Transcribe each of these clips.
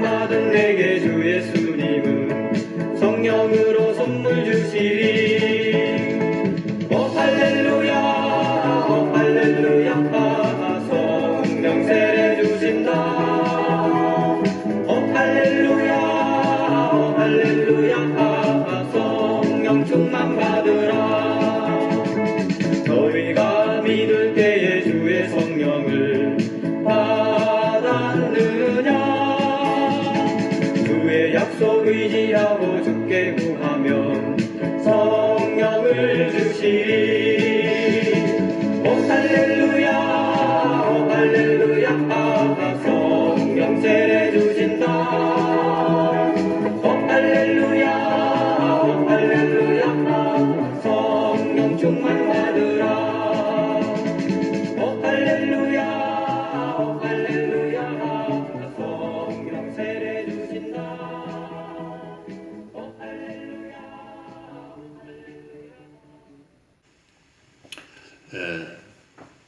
충만받은 내게 주 예수님은 성령으로 선물 주시리. 오 할렐루야, 오 할렐루야, 성령 세례 주신다. 오 할렐루야, 오 할렐루야, 성령 충만 받으라. 너희가 믿을 때에 주의 성령을 받았느냐. 주의 약속 의지하고 주께 구하면 성령을 주시리. 오 할렐루야, 오 할렐루야, 성령 세례 주신다. 오 할렐루야, 오 할렐루야, 성령 충만 받으라. 오 할렐루야, 오 할렐루야, 성령 세례 주신다. 오 할렐루야,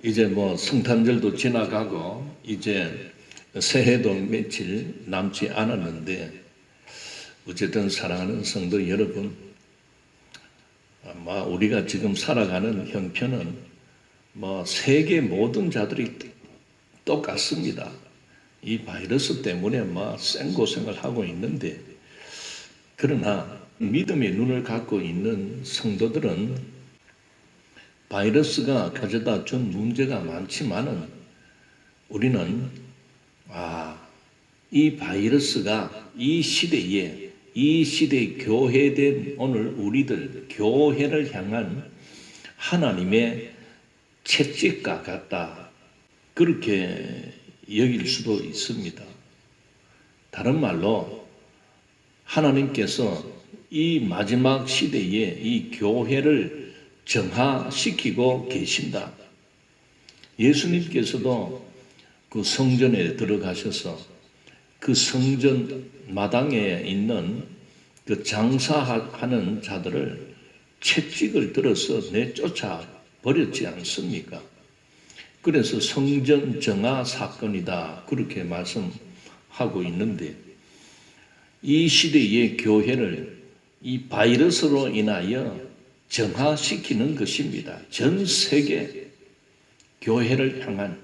이제 뭐 성탄절도 지나가고 이제 새해도 며칠 남지 않았는데 어쨌든 사랑하는 성도 여러분, 아마 우리가 지금 살아가는 형편은 뭐 세계 모든 자들이 똑같습니다. 이 바이러스 때문에 뭐 생고생을 하고 있는데, 그러나 믿음의 눈을 갖고 있는 성도들은 바이러스가 가져다 준 문제가 많지만은 우리는 이 바이러스가 이 시대의 교회된 오늘 우리들 교회를 향한 하나님의 채찍과 같다, 그렇게 여길 수도 있습니다. 다른 말로 하나님께서 이 마지막 시대에 이 교회를 정화시키고 계신다. 예수님께서도 그 성전에 들어가셔서 그 성전 마당에 있는 그 장사하는 자들을 채찍을 들어서 내쫓아 버렸지 않습니까? 그래서 성전 정화 사건이다, 그렇게 말씀하고 있는데, 이 시대의 교회를 이 바이러스로 인하여 정화시키는 것입니다. 전 세계 교회를 향한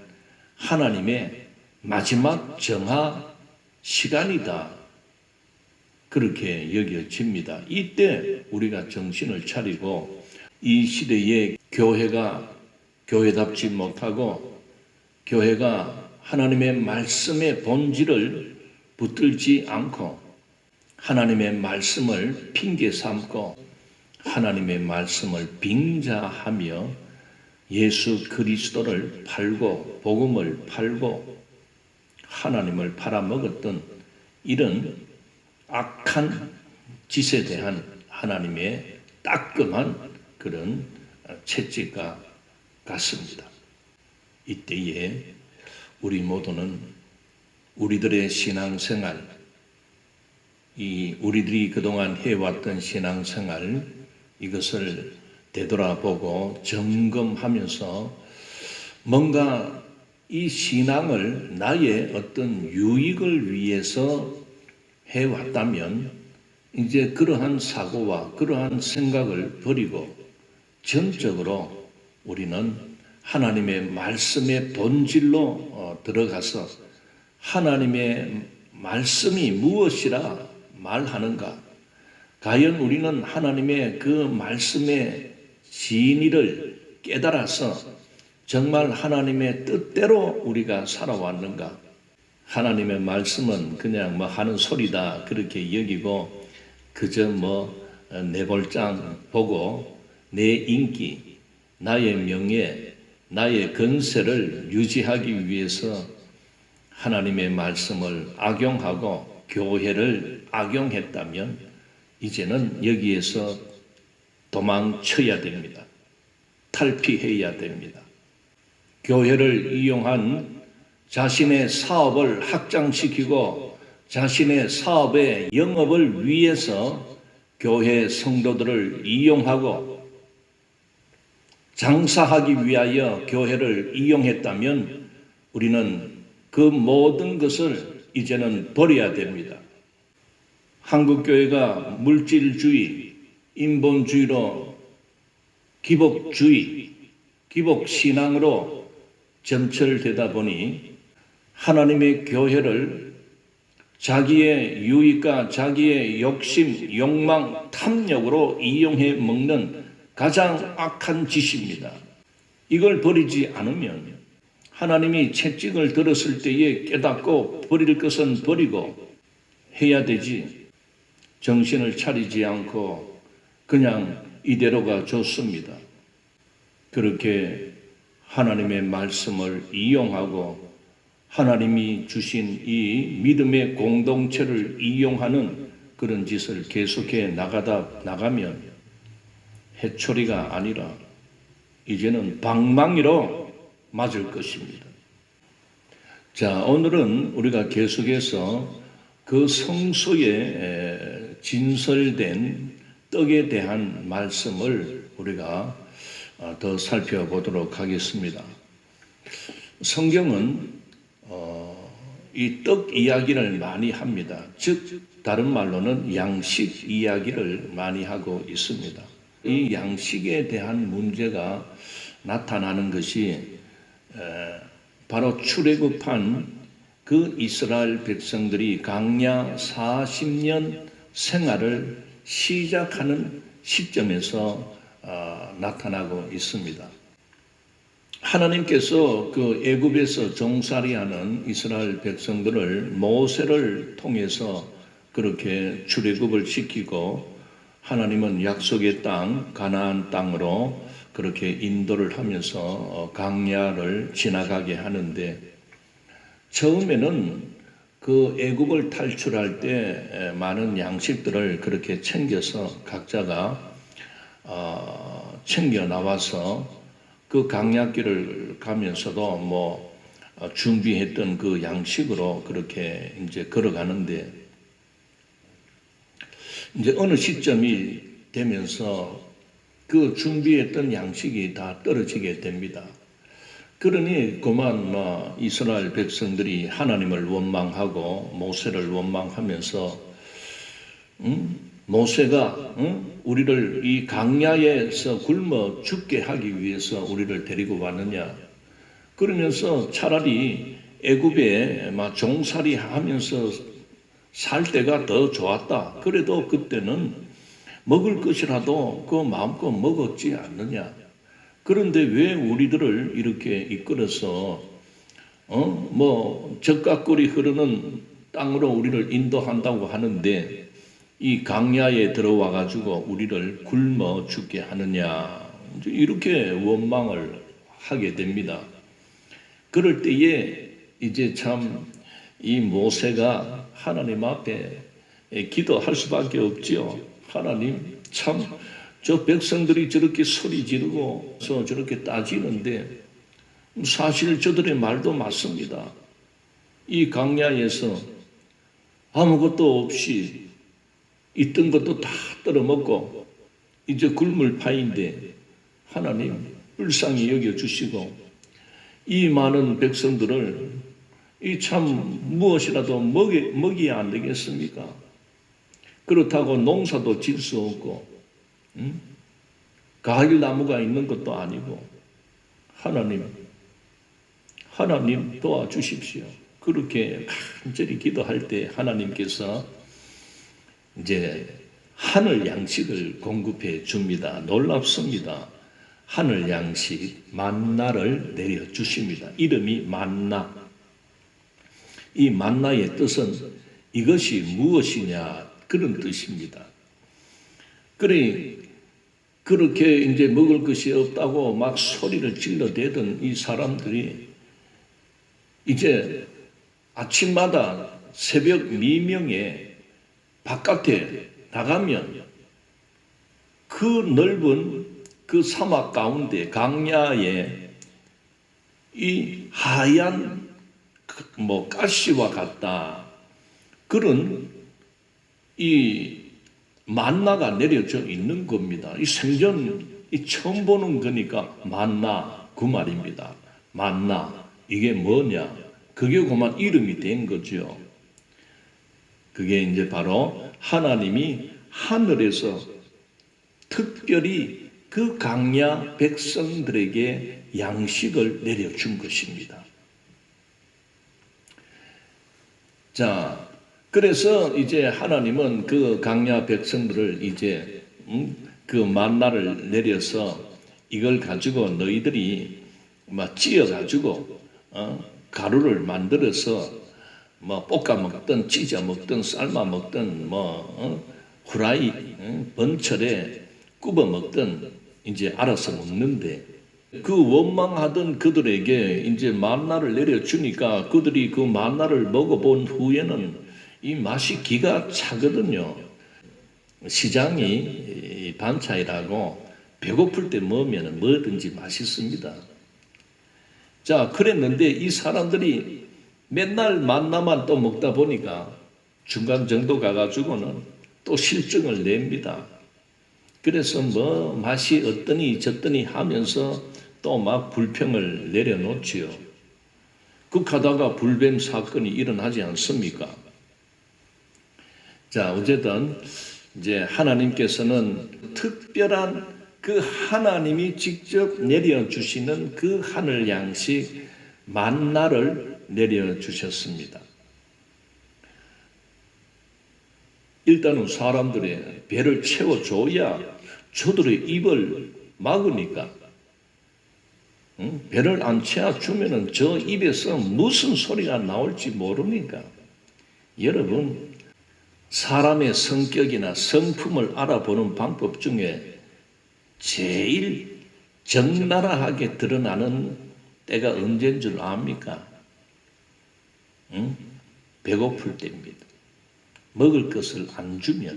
하나님의 마지막 정화 시간이다, 그렇게 여겨집니다. 이때 우리가 정신을 차리고 이 시대에 교회가 교회답지 못하고 교회가 하나님의 말씀의 본질을 붙들지 않고 하나님의 말씀을 핑계 삼고 하나님의 말씀을 빙자하며 예수 그리스도를 팔고 복음을 팔고 하나님을 팔아먹었던 이런 악한 짓에 대한 하나님의 따끔한 그런 채찍과 같습니다. 이때에 우리 모두는 우리들의 신앙생활, 우리들이 그동안 해왔던 신앙생활, 이것을 되돌아보고 점검하면서 뭔가 이 신앙을 나의 어떤 유익을 위해서 해왔다면 이제 그러한 사고와 그러한 생각을 버리고 전적으로 우리는 하나님의 말씀의 본질로 들어가서 하나님의 말씀이 무엇이라 말하는가, 과연 우리는 하나님의 그 말씀의 진리를 깨달아서 정말 하나님의 뜻대로 우리가 살아왔는가? 하나님의 말씀은 그냥 뭐 하는 소리다, 그렇게 여기고 그저 뭐 내볼장 보고 내 인기, 나의 명예, 나의 건세를 유지하기 위해서 하나님의 말씀을 악용하고 교회를 악용했다면 이제는 여기에서 도망쳐야 됩니다. 탈피해야 됩니다. 교회를 이용한 자신의 사업을 확장시키고 자신의 사업의 영업을 위해서 교회 성도들을 이용하고 장사하기 위하여 교회를 이용했다면 우리는 그 모든 것을 이제는 버려야 됩니다. 한국교회가 물질주의, 인본주의로 기복주의, 기복신앙으로 점철되다 보니 하나님의 교회를 자기의 유익과 자기의 욕심, 욕망, 탐욕으로 이용해 먹는 가장 악한 짓입니다. 이걸 버리지 않으면 하나님이 채찍을 들었을 때에 깨닫고 버릴 것은 버리고 해야 되지, 정신을 차리지 않고 그냥 이대로가 좋습니다. 그렇게 하나님의 말씀을 이용하고 하나님이 주신 이 믿음의 공동체를 이용하는 그런 짓을 계속해 나가면 해초리가 아니라 이제는 방망이로 맞을 것입니다. 자, 오늘은 우리가 계속해서 그 성소에 진설된 떡에 대한 말씀을 우리가 더 살펴보도록 하겠습니다. 성경은 이 떡 이야기를 많이 합니다. 즉 다른 말로는 양식 이야기를 많이 하고 있습니다. 이 양식에 대한 문제가 나타나는 것이 바로 출애굽한 그 이스라엘 백성들이 광야 40년 생활을 시작하는 시점에서 나타나고 있습니다. 하나님께서 그 애굽에서 종살이하는 이스라엘 백성들을 모세를 통해서 그렇게 출애굽을 시키고 하나님은 약속의 땅 가나안 땅으로 그렇게 인도를 하면서 광야를 지나가게 하는데, 처음에는 그 애굽을 탈출할 때 많은 양식들을 그렇게 챙겨서 각자가 챙겨 나와서 그 광야길을 가면서도 준비했던 그 양식으로 그렇게 이제 걸어가는데, 이제 어느 시점이 되면서 그 준비했던 양식이 다 떨어지게 됩니다. 그러니 그만 이스라엘 백성들이 하나님을 원망하고 모세를 원망하면서 모세가 우리를 이 광야에서 굶어 죽게 하기 위해서 우리를 데리고 왔느냐, 그러면서 차라리 애굽에 종살이 하면서 살 때가 더 좋았다. 그래도 그때는 먹을 것이라도 그 마음껏 먹었지 않느냐. 그런데 왜 우리들을 이렇게 이끌어서 젖과 꿀이 흐르는 땅으로 우리를 인도한다고 하는데 이 광야에 들어와 가지고 우리를 굶어 죽게 하느냐, 이렇게 원망을 하게 됩니다. 그럴 때에 이제 참 이 모세가 하나님 앞에 기도할 수밖에 없지요. 하나님, 참 저 백성들이 저렇게 소리 지르고 저렇게 따지는데 사실 저들의 말도 맞습니다. 이 광야에서 아무것도 없이 있던 것도 다 떨어먹고 이제 굶을 파인데 하나님 불쌍히 여겨주시고 이 많은 백성들을 이 참 무엇이라도 먹여야 안 되겠습니까? 그렇다고 농사도 질 수 없고 과일나무가 있는 것도 아니고 하나님 도와주십시오. 그렇게 간절히 기도할 때 하나님께서 이제 하늘 양식을 공급해 줍니다. 놀랍습니다. 하늘 양식 만나를 내려주십니다. 이름이 만나. 이 만나의 뜻은 이것이 무엇이냐, 그런 뜻입니다. 그렇게 이제 먹을 것이 없다고 막 소리를 질러대던 이 사람들이 이제 아침마다 새벽 미명에 바깥에 나가면 그 넓은 그 사막 가운데 광야에 이 하얀 가시와 같다, 그런 이 만나가 내려져 있는 겁니다. 이 생전 처음 보는 거니까 만나, 그 말입니다. 만나, 이게 뭐냐? 그게 그만 이름이 된 거죠. 그게 이제 바로 하나님이 하늘에서 특별히 그 강야 백성들에게 양식을 내려준 것입니다. 자, 그래서 이제 하나님은 그 강야 백성들을 이제 그 만나를 내려서 이걸 가지고 너희들이 막 찌어 가지고 가루를 만들어서 뭐 볶아 먹든 찢어 먹든 삶아 먹든 후라이 번철에 굽어 먹든 이제 알아서 먹는데, 그 원망하던 그들에게 이제 만나를 내려주니까 그들이 그 만나를 먹어본 후에는 이 맛이 기가 차거든요. 시장이 반차이라고 배고플 때 먹으면 뭐든지 맛있습니다. 자, 그랬는데 이 사람들이 맨날 만나만 또 먹다 보니까 중간 정도 가가지고는 또 실증을 냅니다. 그래서 뭐 맛이 어떠니 저떠니 하면서 또 막 불평을 내려놓지요. 그러다가 불뱀 사건이 일어나지 않습니까? 자, 어쨌든 이제 하나님께서는 특별한 그 하나님이 직접 내려주시는 그 하늘 양식 만나를 내려주셨습니다. 일단은 사람들의 배를 채워줘야 저들의 입을 막으니까. 배를 안 채워주면 저 입에서 무슨 소리가 나올지 모르니까. 여러분, 사람의 성격이나 성품을 알아보는 방법 중에 제일 적나라하게 드러나는 때가 언제인 줄 압니까? 배고플 때입니다. 먹을 것을 안 주면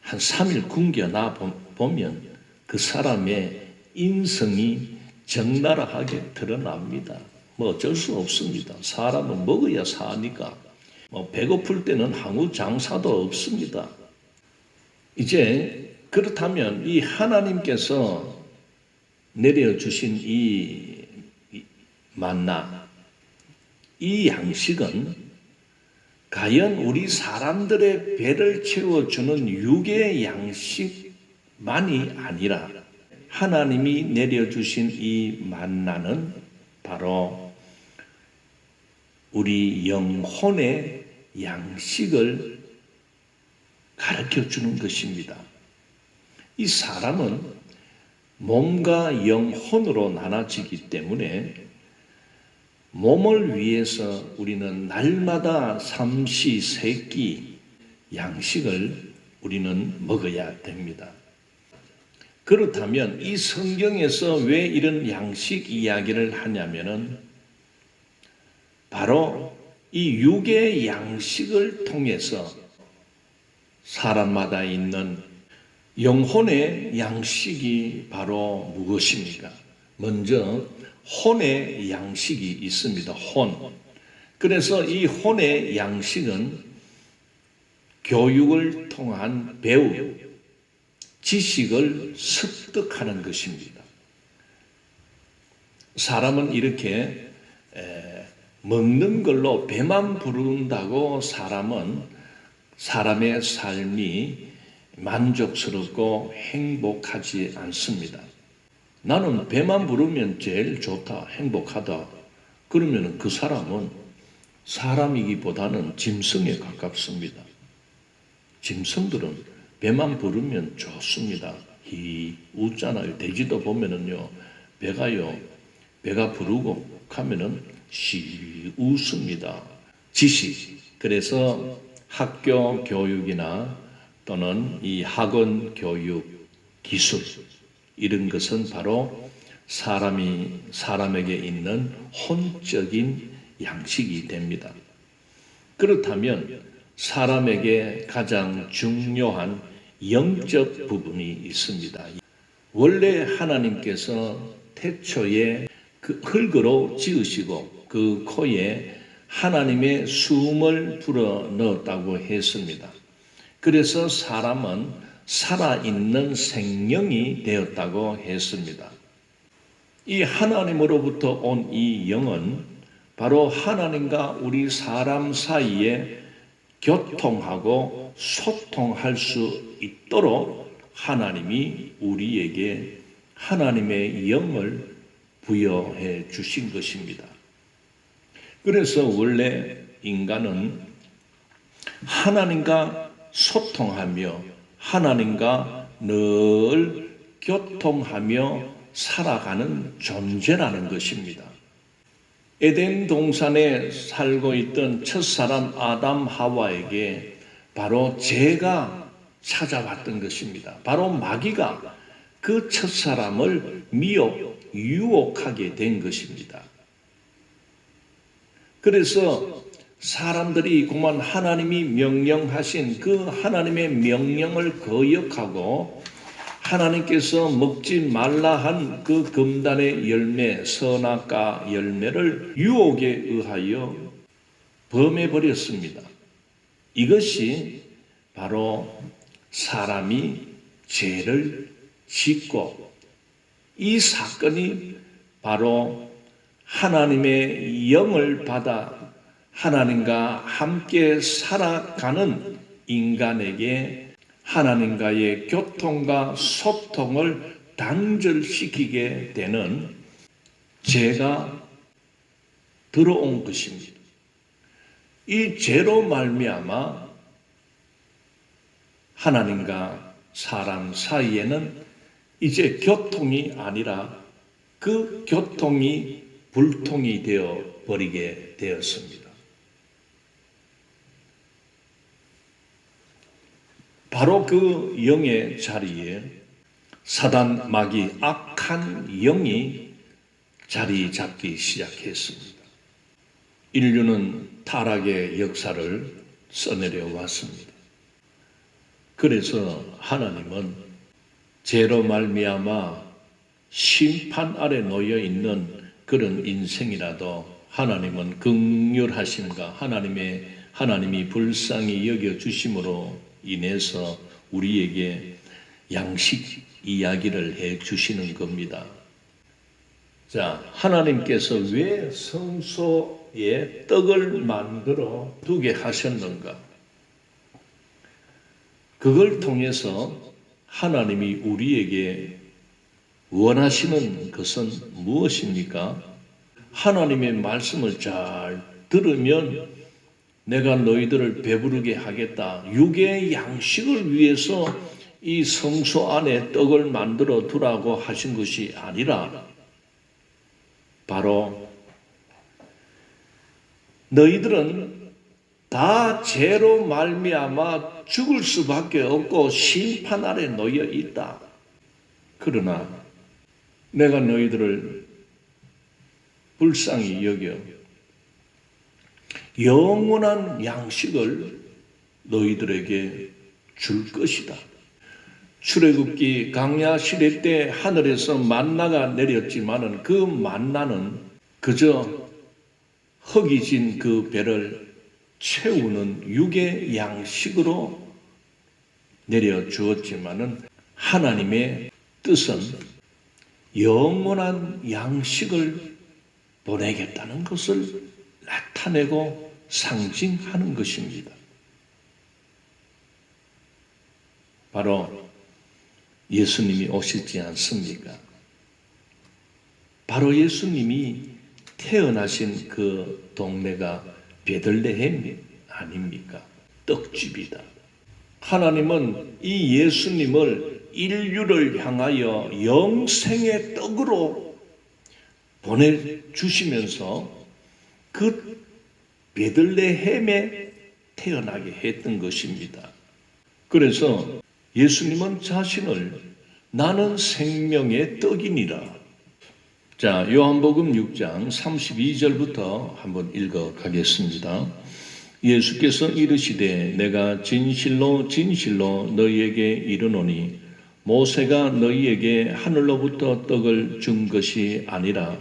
한 3일 굶겨나 보면 그 사람의 인성이 적나라하게 드러납니다. 뭐 어쩔 수 없습니다. 사람은 먹어야 사니까. 배고플 때는 아무 장사도 없습니다. 이제 그렇다면 이 하나님께서 내려주신 이 만나, 이 양식은 과연 우리 사람들의 배를 채워주는 육의 양식만이 아니라 하나님이 내려주신 이 만나는 바로 우리 영혼의 양식을 가르쳐주는 것입니다. 이 사람은 몸과 영혼으로 나눠지기 때문에 몸을 위해서 우리는 날마다 삼시세끼 양식을 우리는 먹어야 됩니다. 그렇다면 이 성경에서 왜 이런 양식 이야기를 하냐면은 바로 이 육의 양식을 통해서 사람마다 있는 영혼의 양식이 바로 무엇입니까? 먼저 혼의 양식이 있습니다. 혼. 그래서 이 혼의 양식은 교육을 통한 배움, 지식을 습득하는 것입니다. 사람은 이렇게 먹는 걸로 배만 부른다고 사람의 삶이 만족스럽고 행복하지 않습니다. 나는 배만 부르면 제일 좋다, 행복하다. 그러면 그 사람은 사람이기보다는 짐승에 가깝습니다. 짐승들은 배만 부르면 좋습니다. 웃잖아요. 돼지도 보면은요, 배가 부르고 가면은 웃습니다. 지식. 그래서 학교 교육이나 또는 이 학원 교육, 기술, 이런 것은 바로 사람에게 있는 혼적인 양식이 됩니다. 그렇다면 사람에게 가장 중요한 영적 부분이 있습니다. 원래 하나님께서 태초에 그 흙으로 지으시고 그 코에 하나님의 숨을 불어 넣었다고 했습니다. 그래서 사람은 살아있는 생명이 되었다고 했습니다. 이 하나님으로부터 온 이 영은 바로 하나님과 우리 사람 사이에 교통하고 소통할 수 있도록 하나님이 우리에게 하나님의 영을 부여해 주신 것입니다. 그래서 원래 인간은 하나님과 소통하며 하나님과 늘 교통하며 살아가는 존재라는 것입니다. 에덴 동산에 살고 있던 첫사람 아담 하와에게 바로 죄가 찾아왔던 것입니다. 바로 마귀가 그 첫사람을 유혹하게 된 것입니다. 그래서 사람들이 그만 하나님이 명령하신 그 하나님의 명령을 거역하고 하나님께서 먹지 말라 한 그 금단의 열매, 선악과 열매를 유혹에 의하여 범해버렸습니다. 이것이 바로 사람이 죄를 짓고 이 사건이 바로 하나님의 영을 받아 하나님과 함께 살아가는 인간에게 하나님과의 교통과 소통을 단절시키게 되는 죄가 들어온 것입니다. 이 죄로 말미암아 하나님과 사람 사이에는 이제 교통이 아니라 그 교통이 불통이 되어 버리게 되었습니다. 바로 그 영의 자리에 사단 마귀 악한 영이 자리 잡기 시작했습니다. 인류는 타락의 역사를 써내려 왔습니다. 그래서 하나님은 죄로 말미암아 심판 아래 놓여 있는 그런 인생이라도 하나님은 긍휼하심과 하나님이 불쌍히 여겨 주심으로 인해서 우리에게 양식 이야기를 해 주시는 겁니다. 자, 하나님께서 왜 성소에 떡을 만들어 두게 하셨는가? 그걸 통해서 하나님이 우리에게 원하시는 것은 무엇입니까? 하나님의 말씀을 잘 들으면 내가 너희들을 배부르게 하겠다. 육의 양식을 위해서 이 성소 안에 떡을 만들어 두라고 하신 것이 아니라 바로 너희들은 다 죄로 말미암아 죽을 수밖에 없고 심판 아래 놓여 있다. 그러나 내가 너희들을 불쌍히 여겨 영원한 양식을 너희들에게 줄 것이다. 출애굽기 광야 시대 때 하늘에서 만나가 내렸지만은 그 만나는 그저 허기진 그 배를 채우는 육의 양식으로 내려 주었지만은 하나님의 뜻은 영원한 양식을 보내겠다는 것을 나타내고 상징하는 것입니다. 바로 예수님이 오시지 않습니까? 바로 예수님이 태어나신 그 동네가 베들레헴 아닙니까? 떡집이다. 하나님은 이 예수님을 인류를 향하여 영생의 떡으로 보내주시면서 그 베들레헴에 태어나게 했던 것입니다. 그래서 예수님은 자신을 나는 생명의 떡이니라. 자, 요한복음 6장 32절부터 한번 읽어 가겠습니다. 예수께서 이르시되 내가 진실로 진실로 너희에게 이르노니 모세가 너희에게 하늘로부터 떡을 준 것이 아니라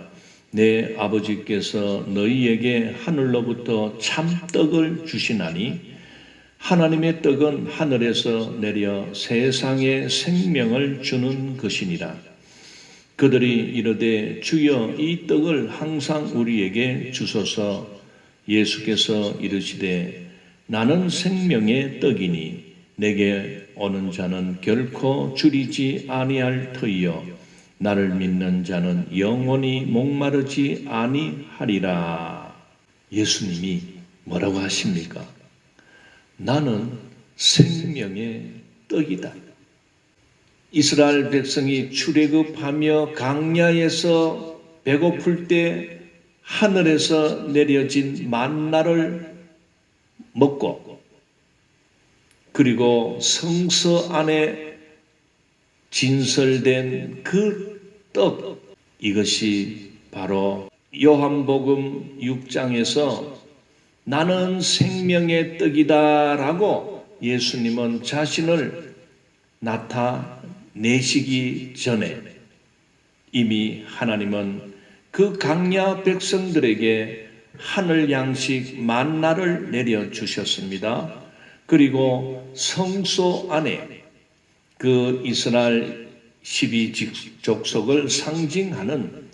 내 아버지께서 너희에게 하늘로부터 참떡을 주시나니 하나님의 떡은 하늘에서 내려 세상에 생명을 주는 것이니라. 그들이 이르되 주여 이 떡을 항상 우리에게 주소서. 예수께서 이르시되 나는 생명의 떡이니 내게 오는 자는 결코 줄이지 아니할 터이요 나를 믿는 자는 영원히 목마르지 아니하리라. 예수님이 뭐라고 하십니까? 나는 생명의 떡이다. 이스라엘 백성이 출애굽하며 광야에서 배고플 때 하늘에서 내려진 만나를 먹고 그리고 성서 안에 진설된 그 떡, 이것이 바로 요한복음 6장에서 나는 생명의 떡이다 라고 예수님은 자신을 나타내시기 전에 이미 하나님은 그 광야 백성들에게 하늘 양식 만나를 내려주셨습니다. 그리고 성소 안에 그 이스라엘 12족속을 상징하는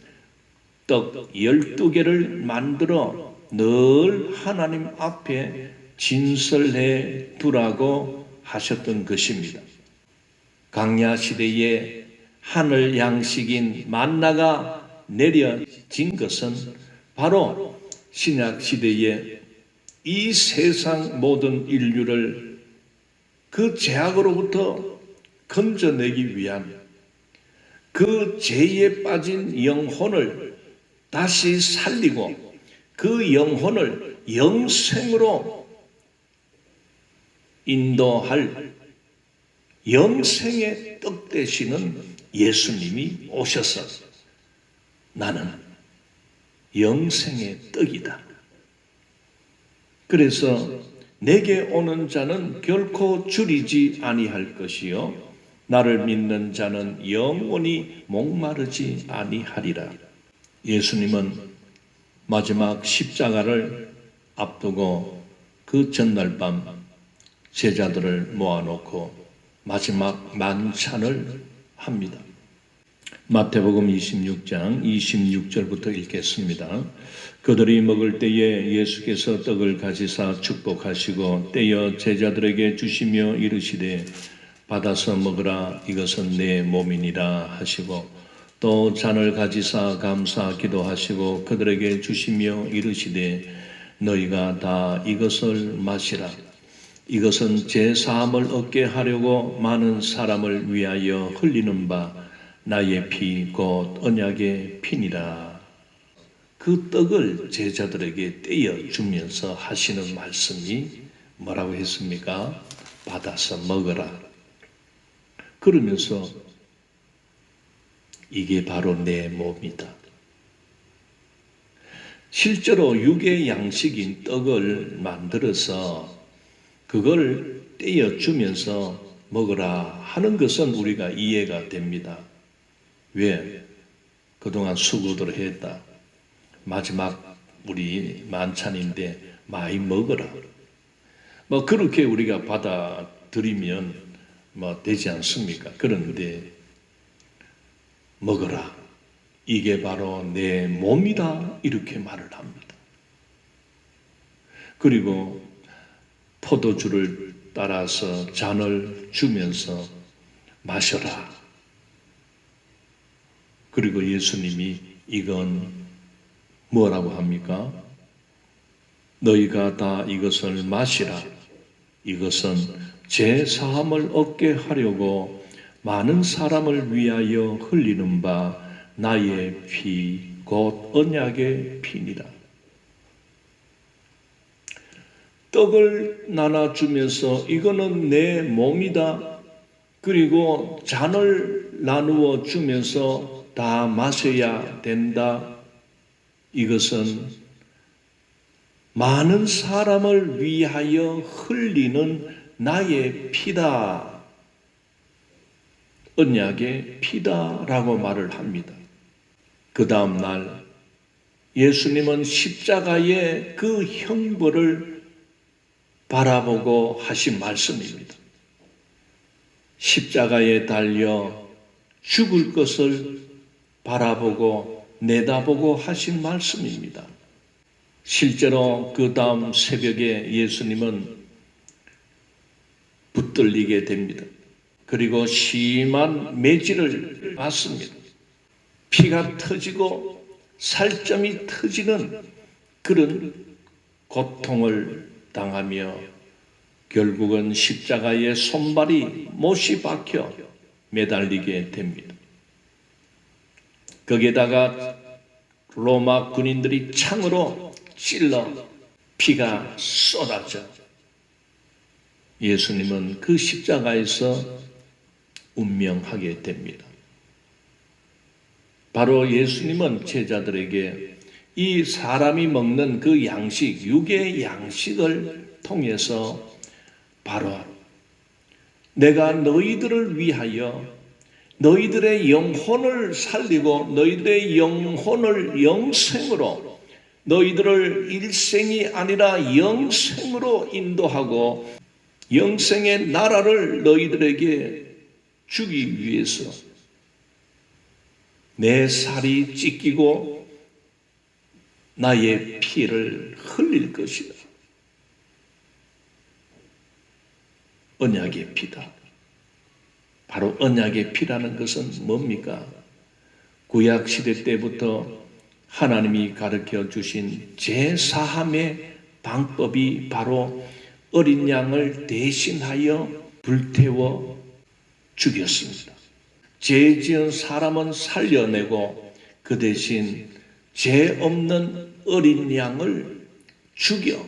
떡 12개를 만들어 늘 하나님 앞에 진설해 두라고 하셨던 것입니다. 광야 시대에 하늘 양식인 만나가 내려진 것은 바로 신약 시대에 이 세상 모든 인류를 그 죄악으로부터 건져내기 위한 그 죄에 빠진 영혼을 다시 살리고 그 영혼을 영생으로 인도할 영생의 떡 되시는 예수님이 오셔서 나는 영생의 떡이다. 그래서 내게 오는 자는 결코 줄이지 아니할 것이요 나를 믿는 자는 영원히 목마르지 아니하리라. 예수님은 마지막 십자가를 앞두고 그 전날 밤 제자들을 모아놓고 마지막 만찬을 합니다. 마태복음 26장 26절부터 읽겠습니다. 그들이 먹을 때에 예수께서 떡을 가지사 축복하시고 떼어 제자들에게 주시며 이르시되 받아서 먹으라 이것은 내 몸이니라 하시고 또 잔을 가지사 감사 기도하시고 그들에게 주시며 이르시되 너희가 다 이것을 마시라 이것은 제 사함을 얻게 하려고 많은 사람을 위하여 흘리는 바 나의 피 곧 언약의 피니라. 그 떡을 제자들에게 떼어 주면서 하시는 말씀이 뭐라고 했습니까? 받아서 먹어라. 그러면서 이게 바로 내 몸이다. 실제로 육의 양식인 떡을 만들어서 그걸 떼어 주면서 먹으라 하는 것은 우리가 이해가 됩니다. 왜? 그동안 수고들 했다. 마지막 우리 만찬인데 많이 먹어라. 그렇게 우리가 받아들이면 되지 않습니까? 그런데 먹어라. 이게 바로 내 몸이다. 이렇게 말을 합니다. 그리고 포도주를 따라서 잔을 주면서 마셔라. 그리고 예수님이 이건 뭐라고 합니까? 너희가 다 이것을 마시라. 이것은 제 사함을 얻게 하려고 많은 사람을 위하여 흘리는 바 나의 피 곧 언약의 피니라. 떡을 나눠주면서 이거는 내 몸이다. 그리고 잔을 나누어 주면서 다 마셔야 된다. 이것은 많은 사람을 위하여 흘리는 나의 피다. 언약의 피다라고 말을 합니다. 그 다음 날 예수님은 십자가의 그 형벌을 바라보고 하신 말씀입니다. 십자가에 달려 죽을 것을 바라보고 내다보고 하신 말씀입니다. 실제로 그 다음 새벽에 예수님은 붙들리게 됩니다. 그리고 심한 매질을 받습니다. 피가 터지고 살점이 터지는 그런 고통을 당하며 결국은 십자가에 손발이 못이 박혀 매달리게 됩니다. 거기에다가 로마 군인들이 창으로 찔러 피가 쏟아져 예수님은 그 십자가에서 운명하게 됩니다. 바로 예수님은 제자들에게 이 사람이 먹는 그 양식, 육의 양식을 통해서 바로 내가 너희들을 위하여 너희들의 영혼을 살리고 너희들의 영혼을 영생으로 너희들을 일생이 아니라 영생으로 인도하고 영생의 나라를 너희들에게 주기 위해서 내 살이 찢기고 나의 피를 흘릴 것이다. 언약의 피다. 바로 언약의 피라는 것은 뭡니까? 구약시대 때부터 하나님이 가르쳐 주신 제사함의 방법이 바로 어린 양을 대신하여 불태워 죽였습니다. 죄 지은 사람은 살려내고 그 대신 죄 없는 어린 양을 죽여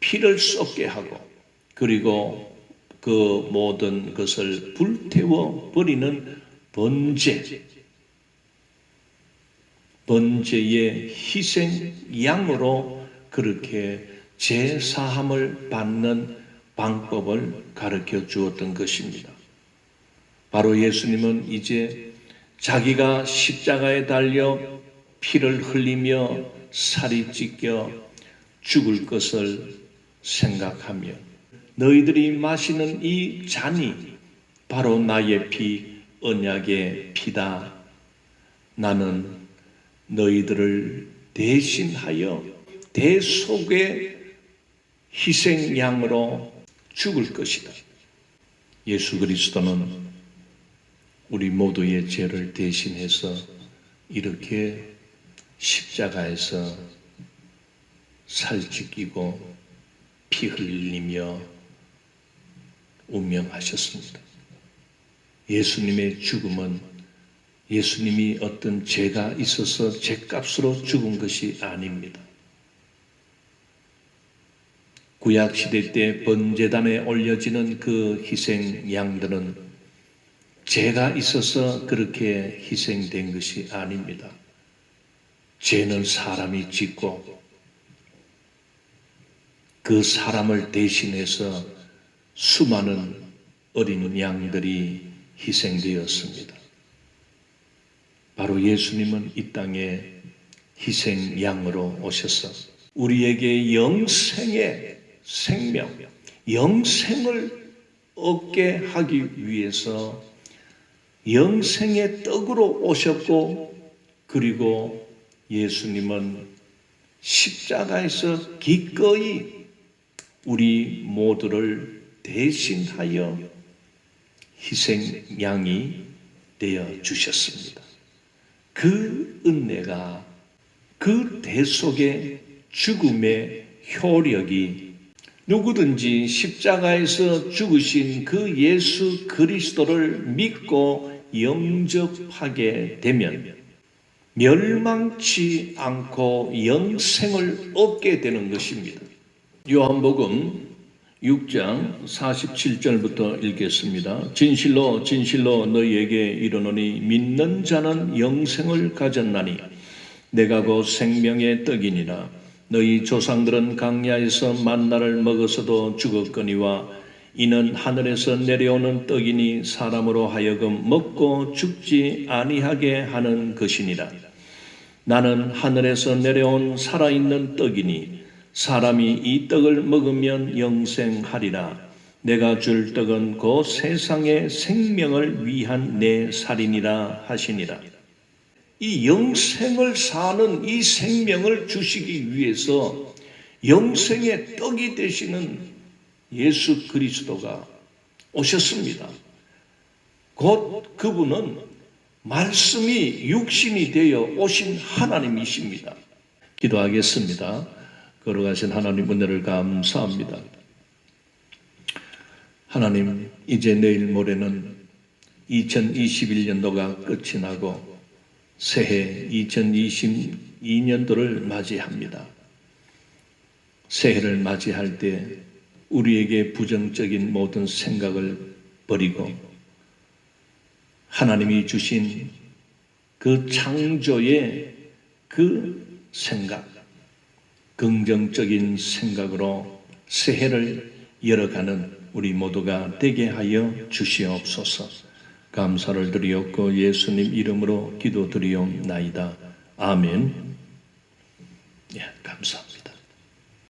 피를 쏟게 하고 그리고 그 모든 것을 불태워 버리는 번제의 희생 양으로 그렇게 제사함을 받는 방법을 가르쳐 주었던 것입니다. 바로 예수님은 이제 자기가 십자가에 달려 피를 흘리며 살이 찢겨 죽을 것을 생각하며 너희들이 마시는 이 잔이 바로 나의 피, 언약의 피다. 나는 너희들을 대신하여 대속의 희생양으로 죽을 것이다. 예수 그리스도는 우리 모두의 죄를 대신해서 이렇게 십자가에서 살찌끼고 피 흘리며 운명하셨습니다. 예수님의 죽음은 예수님이 어떤 죄가 있어서 죄값으로 죽은 것이 아닙니다. 구약시대 때 번제단에 올려지는 그 희생 양들은 죄가 있어서 그렇게 희생된 것이 아닙니다. 죄는 사람이 짓고 그 사람을 대신해서 수많은 어린 양들이 희생되었습니다. 바로 예수님은 이 땅에 희생양으로 오셔서 우리에게 영생의 생명, 영생을 얻게 하기 위해서 영생의 떡으로 오셨고 그리고 예수님은 십자가에서 기꺼이 우리 모두를 대신하여 희생양이 되어 주셨습니다. 그 은혜가 그 대속의 죽음의 효력이 누구든지 십자가에서 죽으신 그 예수 그리스도를 믿고 영접하게 되면 멸망치 않고 영생을 얻게 되는 것입니다. 요한복음 6장 47절부터 읽겠습니다. 진실로 진실로 너희에게 이르노니 믿는 자는 영생을 가졌나니 내가 곧 생명의 떡이니라. 너희 조상들은 광야에서 만나를 먹어서도 죽었거니와 이는 하늘에서 내려오는 떡이니 사람으로 하여금 먹고 죽지 아니하게 하는 것이니라. 나는 하늘에서 내려온 살아있는 떡이니 사람이 이 떡을 먹으면 영생하리라. 내가 줄 떡은 곧 세상의 생명을 위한 내 살이니라 하시니라. 이 영생을 사는 이 생명을 주시기 위해서 영생의 떡이 되시는 예수 그리스도가 오셨습니다. 곧 그분은 말씀이 육신이 되어 오신 하나님이십니다. 기도하겠습니다. 걸어가신 하나님 은혜를 감사합니다. 하나님, 이제 내일 모레는 2021년도가 끝이 나고 새해 2022년도를 맞이합니다. 새해를 맞이할 때 우리에게 부정적인 모든 생각을 버리고 하나님이 주신 그 창조의 그 생각, 긍정적인 생각으로 새해를 열어가는 우리 모두가 되게 하여 주시옵소서. 감사를 드리옵고 예수님 이름으로 기도드리옵나이다. 아멘. 예, 감사합니다.